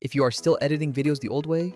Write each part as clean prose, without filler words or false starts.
If you are still editing videos the old way,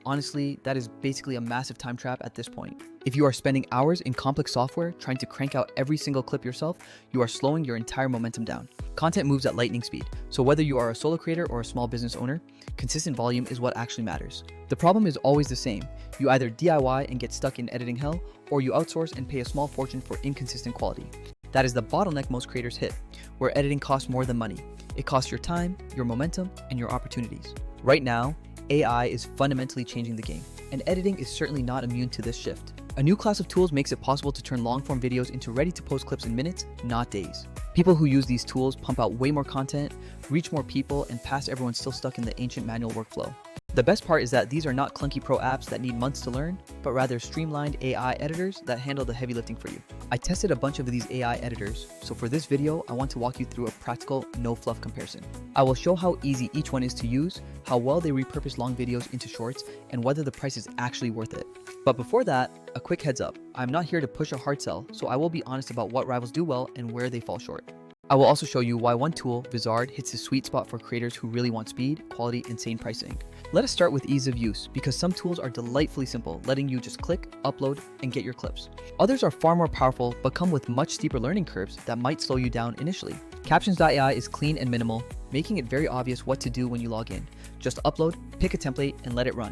honestly, that is basically a massive time trap at this point. If you are spending hours in complex software trying to crank out every single clip yourself, you are slowing your entire momentum down. Content moves at lightning speed, so whether you are a solo creator or a small business owner, consistent volume is what actually matters. The problem is always the same. You either DIY and get stuck in editing hell, or you outsource and pay a small fortune for inconsistent quality. That is the bottleneck most creators hit, where editing costs more than money. It costs your time, your momentum, and your opportunities. Right now, AI is fundamentally changing the game, and editing is certainly not immune to this shift. A new class of tools makes it possible to turn long-form videos into ready-to-post clips in minutes, not days. People who use these tools pump out way more content, reach more people, and pass everyone still stuck in the ancient manual workflow. The best part is that these are not clunky pro apps that need months to learn, but rather streamlined AI editors that handle the heavy lifting for you. I tested a bunch of these AI editors, so for this video, I want to walk you through a practical, no-fluff comparison. I will show how easy each one is to use, how well they repurpose long videos into shorts, and whether the price is actually worth it. But before that, a quick heads up. I'm not here to push a hard sell, so I will be honest about what rivals do well and where they fall short. I will also show you why one tool, Vizard, hits the sweet spot for creators who really want speed, quality, and sane pricing. Let us start with ease of use, because some tools are delightfully simple, letting you just click, upload, and get your clips. Others are far more powerful, but come with much steeper learning curves that might slow you down initially. Captions.ai is clean and minimal, making it very obvious what to do when you log in. Just upload, pick a template, and let it run.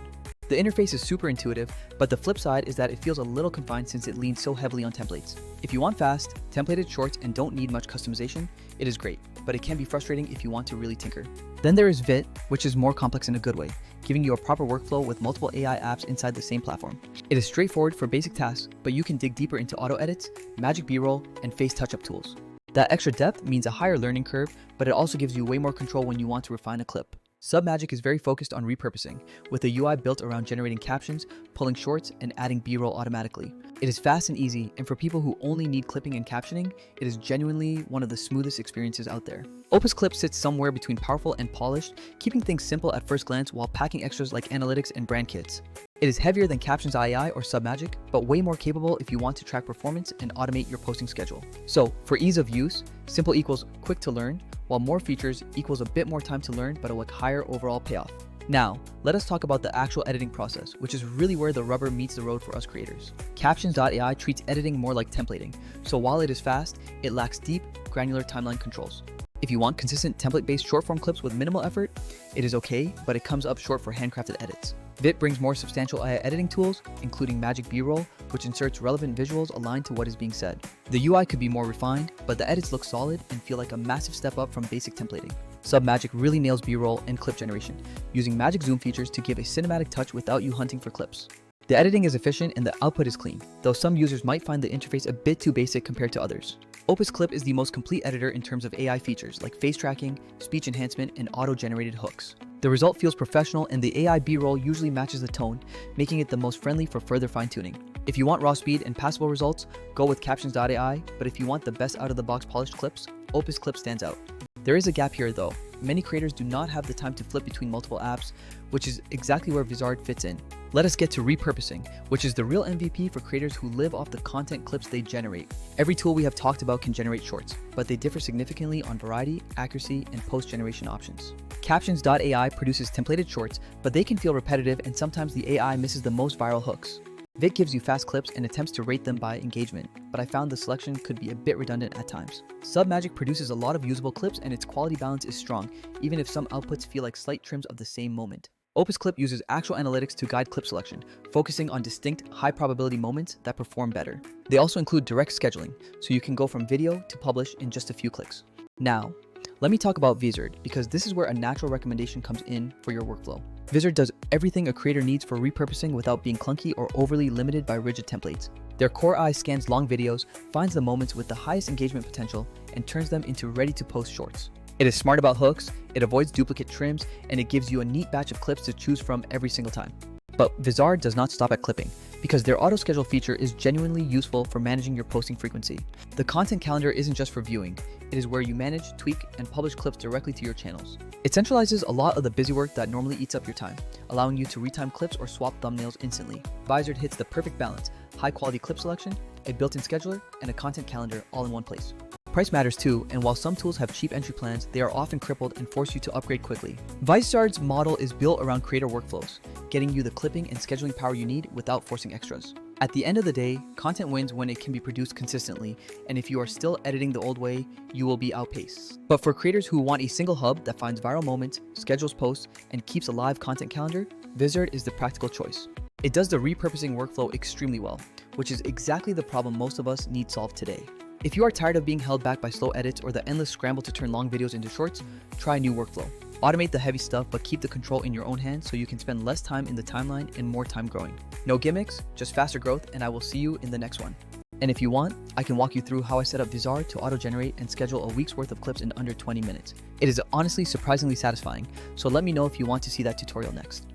The interface is super intuitive, but the flip side is that it feels a little confined since it leans so heavily on templates. If you want fast, templated shorts and don't need much customization, it is great, but it can be frustrating if you want to really tinker. Then there is Vit, which is more complex in a good way, giving you a proper workflow with multiple AI apps inside the same platform. It is straightforward for basic tasks, but you can dig deeper into auto edits, magic B-roll, and face touch-up tools. That extra depth means a higher learning curve, but it also gives you way more control when you want to refine a clip. Submagic is very focused on repurposing, with a UI built around generating captions, pulling shorts, and adding B-roll automatically. It is fast and easy, and for people who only need clipping and captioning, it is genuinely one of the smoothest experiences out there. Opus Clip sits somewhere between powerful and polished, keeping things simple at first glance while packing extras like analytics and brand kits. It is heavier than Captions.ai or Submagic, but way more capable if you want to track performance and automate your posting schedule. So, for ease of use, simple equals quick to learn, while more features equals a bit more time to learn but a higher overall payoff. Now, let us talk about the actual editing process, which is really where the rubber meets the road for us creators. Captions.ai treats editing more like templating, so while it is fast, it lacks deep, granular timeline controls. If you want consistent template-based short-form clips with minimal effort, it is okay, but it comes up short for handcrafted edits. Vit brings more substantial AI editing tools, including Magic B-roll, which inserts relevant visuals aligned to what is being said. The UI could be more refined, but the edits look solid and feel like a massive step up from basic templating. Submagic really nails B-roll and clip generation, using magic zoom features to give a cinematic touch without you hunting for clips. The editing is efficient and the output is clean, though some users might find the interface a bit too basic compared to others. Opus Clip is the most complete editor in terms of AI features like face tracking, speech enhancement, and auto-generated hooks. The result feels professional and the AI B-roll usually matches the tone, making it the most friendly for further fine-tuning. If you want raw speed and passable results, go with Captions.ai, but if you want the best out-of-the-box polished clips, Opus Clip stands out. There is a gap here though. Many creators do not have the time to flip between multiple apps, which is exactly where Vizard fits in. Let us get to repurposing, which is the real MVP for creators who live off the content clips they generate. Every tool we have talked about can generate shorts, but they differ significantly on variety, accuracy, and post-generation options. Captions.ai produces templated shorts, but they can feel repetitive and sometimes the AI misses the most viral hooks. Vit gives you fast clips and attempts to rate them by engagement, but I found the selection could be a bit redundant at times. Submagic produces a lot of usable clips and its quality balance is strong, even if some outputs feel like slight trims of the same moment. Opus Clip uses actual analytics to guide clip selection, focusing on distinct, high-probability moments that perform better. They also include direct scheduling, so you can go from video to publish in just a few clicks. Now, let me talk about Vizard, because this is where a natural recommendation comes in for your workflow. Vizard does everything a creator needs for repurposing without being clunky or overly limited by rigid templates. Their core eye scans long videos, finds the moments with the highest engagement potential, and turns them into ready-to-post shorts. It is smart about hooks, it avoids duplicate trims, and it gives you a neat batch of clips to choose from every single time. But Vizard does not stop at clipping, because their auto-schedule feature is genuinely useful for managing your posting frequency. The content calendar isn't just for viewing, it is where you manage, tweak, and publish clips directly to your channels. It centralizes a lot of the busy work that normally eats up your time, allowing you to retime clips or swap thumbnails instantly. Vizard hits the perfect balance, high-quality clip selection, a built-in scheduler, and a content calendar all in one place. Price matters too, and while some tools have cheap entry plans, they are often crippled and force you to upgrade quickly. Vizard's model is built around creator workflows, getting you the clipping and scheduling power you need without forcing extras. At the end of the day, content wins when it can be produced consistently, and if you are still editing the old way, you will be outpaced. But for creators who want a single hub that finds viral moments, schedules posts, and keeps a live content calendar, Vizard is the practical choice. It does the repurposing workflow extremely well, which is exactly the problem most of us need solved today. If you are tired of being held back by slow edits or the endless scramble to turn long videos into shorts, try a new workflow. Automate the heavy stuff, but keep the control in your own hands so you can spend less time in the timeline and more time growing. No gimmicks, just faster growth, and I will see you in the next one. And if you want, I can walk you through how I set up Vizard to auto-generate and schedule a week's worth of clips in under 20 minutes. It is honestly surprisingly satisfying, so let me know if you want to see that tutorial next.